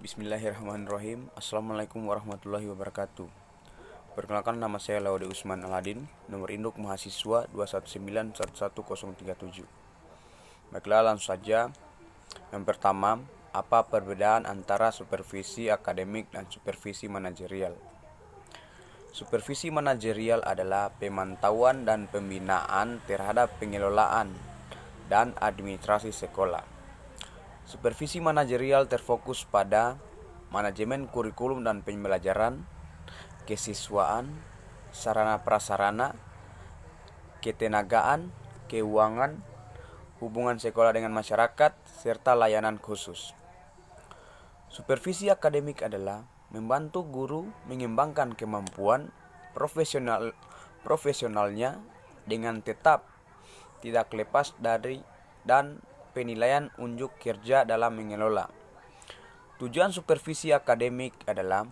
Bismillahirrahmanirrahim. Assalamualaikum warahmatullahi wabarakatuh. Perkenalkan, nama saya Laude Usman Aladin, nomor induk mahasiswa 219111037. Baiklah, langsung saja. Yang pertama, apa perbedaan antara supervisi akademik dan supervisi manajerial? Supervisi manajerial adalah pemantauan dan pembinaan terhadap pengelolaan dan administrasi sekolah. Supervisi manajerial terfokus pada manajemen kurikulum dan pembelajaran, kesiswaan, sarana prasarana, ketenagaan, keuangan, hubungan sekolah dengan masyarakat, serta layanan khusus. Supervisi akademik adalah membantu guru mengembangkan kemampuan profesionalnya dengan tetap tidak lepas dari dan penilaian unjuk kerja dalam mengelola. Tujuan supervisi akademik adalah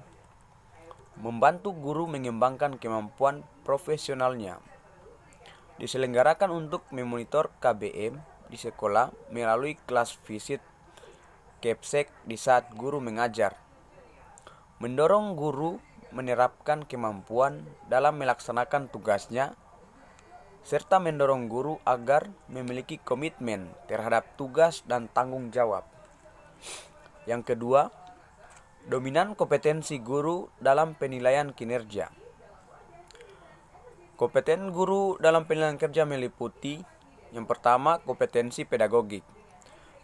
membantu guru mengembangkan kemampuan profesionalnya. Diselenggarakan untuk memonitor KBM di sekolah melalui kelas visit KEPSEK di saat guru mengajar. Mendorong guru menerapkan kemampuan dalam melaksanakan tugasnya, serta mendorong guru agar memiliki komitmen terhadap tugas dan tanggung jawab. Yang kedua, dominan kompetensi guru dalam penilaian kinerja. Kompeten guru dalam penilaian kerja meliputi: yang pertama, kompetensi pedagogik.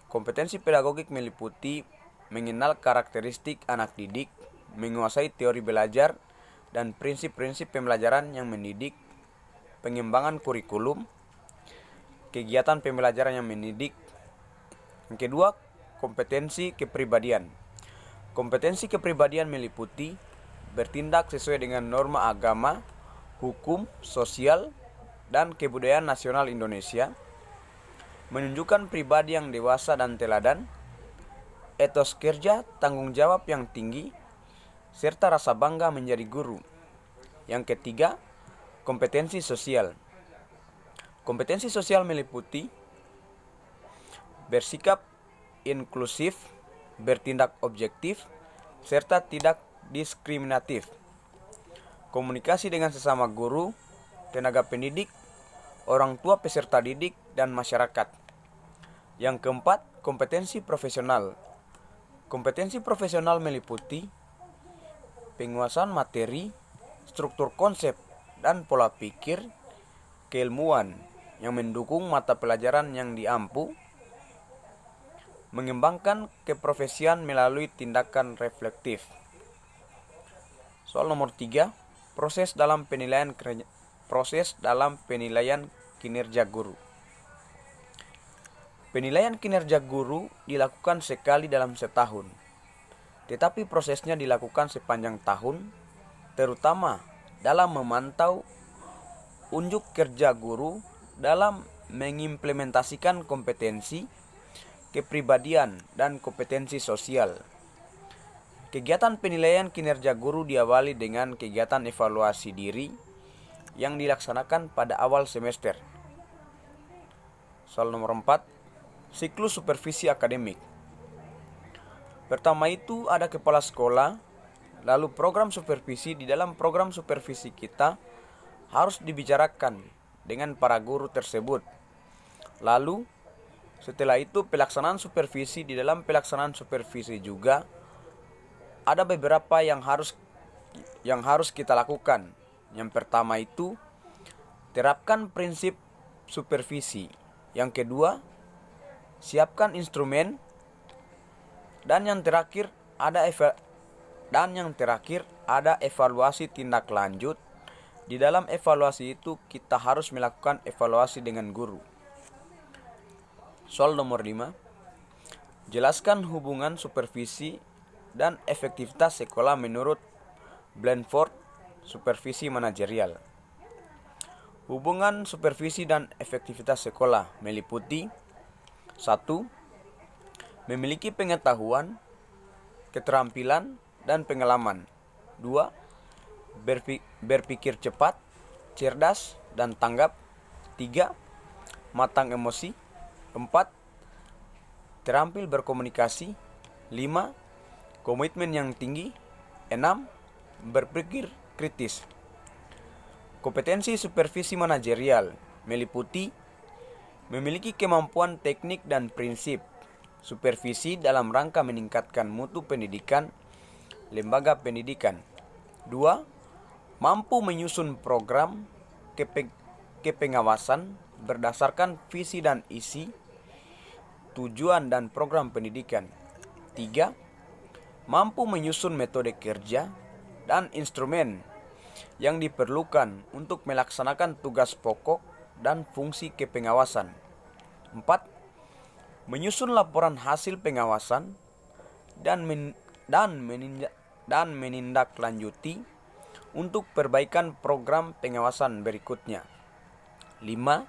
Kompetensi pedagogik meliputi mengenal karakteristik anak didik, menguasai teori belajar dan prinsip-prinsip pembelajaran yang mendidik, pengembangan kurikulum, kegiatan pembelajaran yang mendidik. Yang kedua, kompetensi kepribadian. Kompetensi kepribadian meliputi bertindak sesuai dengan norma agama, hukum, sosial, dan kebudayaan nasional Indonesia, menunjukkan pribadi yang dewasa dan teladan, etos kerja, tanggung jawab yang tinggi, serta rasa bangga menjadi guru. Yang ketiga, kompetensi sosial. Kompetensi sosial meliputi bersikap inklusif, bertindak objektif, serta tidak diskriminatif. Komunikasi dengan sesama guru, tenaga pendidik, orang tua peserta didik, dan masyarakat. Yang keempat, kompetensi profesional. Kompetensi profesional meliputi penguasaan materi, struktur konsep, dan pola pikir, keilmuan yang mendukung mata pelajaran yang diampu, mengembangkan keprofesian melalui tindakan reflektif. Soal nomor 3, proses dalam penilaian kinerja guru. Penilaian kinerja guru dilakukan sekali dalam setahun, tetapi prosesnya dilakukan sepanjang tahun, terutama dalam memantau unjuk kerja guru dalam mengimplementasikan kompetensi, kepribadian, dan kompetensi sosial. Kegiatan penilaian kinerja guru diawali dengan kegiatan evaluasi diri yang dilaksanakan pada awal semester. Soal nomor 4, siklus supervisi akademik. Pertama itu ada kepala sekolah, lalu program supervisi. Di dalam program supervisi kita harus dibicarakan dengan para guru tersebut. Lalu setelah itu pelaksanaan supervisi. Di dalam pelaksanaan supervisi juga ada beberapa yang harus kita lakukan. Yang pertama itu terapkan prinsip supervisi. Yang kedua, siapkan instrumen. Dan yang terakhir ada evaluasi tindak lanjut. Di dalam evaluasi itu kita harus melakukan evaluasi dengan guru. Soal nomor 5, jelaskan hubungan supervisi dan efektivitas sekolah menurut Blandford, supervisi manajerial. Hubungan supervisi dan efektivitas sekolah meliputi: 1. Memiliki pengetahuan, keterampilan, dan pengalaman. 2. Berpikir cepat, cerdas, dan tanggap. 3. Matang emosi. 4. Terampil berkomunikasi. 5. komitmen yang tinggi. 6. Berpikir kritis. Kompetensi supervisi manajerial meliputi memiliki kemampuan teknik dan prinsip supervisi dalam rangka meningkatkan mutu pendidikan lembaga pendidikan. 2. Mampu menyusun program kepengawasan berdasarkan visi dan isi, tujuan dan program pendidikan. 3. Mampu menyusun metode kerja dan instrumen yang diperlukan untuk melaksanakan tugas pokok dan fungsi kepengawasan. 4. Menyusun laporan hasil pengawasan dan menindaklanjuti untuk perbaikan program pengawasan berikutnya. 5.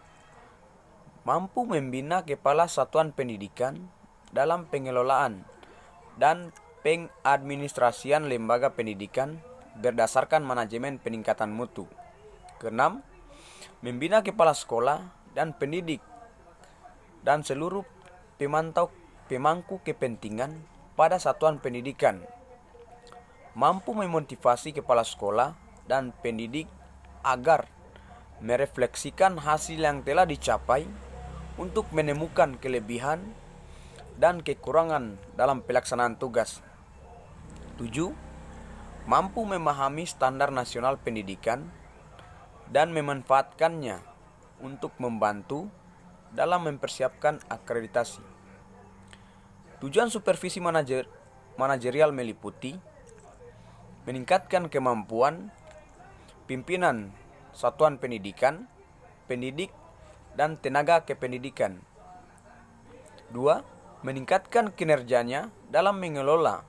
Mampu membina kepala satuan pendidikan dalam pengelolaan dan pengadministrasian lembaga pendidikan berdasarkan manajemen peningkatan mutu. 6. Membina kepala sekolah dan pendidik dan seluruh pemangku kepentingan pada satuan pendidikan. Mampu memotivasi kepala sekolah dan pendidik agar merefleksikan hasil yang telah dicapai untuk menemukan kelebihan dan kekurangan dalam pelaksanaan tugas. 7. Mampu memahami standar nasional pendidikan dan memanfaatkannya untuk membantu dalam mempersiapkan akreditasi. Tujuan supervisi manajerial meliputi meningkatkan kemampuan pimpinan satuan pendidikan, pendidik, dan tenaga kependidikan. 2. Meningkatkan kinerjanya dalam mengelola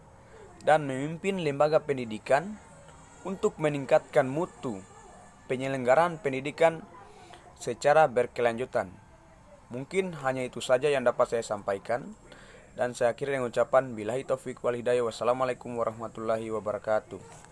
dan memimpin lembaga pendidikan untuk meningkatkan mutu penyelenggaraan pendidikan secara berkelanjutan. Mungkin hanya itu saja yang dapat saya sampaikan, dan saya akhiri dengan ucapan billahi taufiq wal hidayah. Wassalamualaikum warahmatullahi wabarakatuh.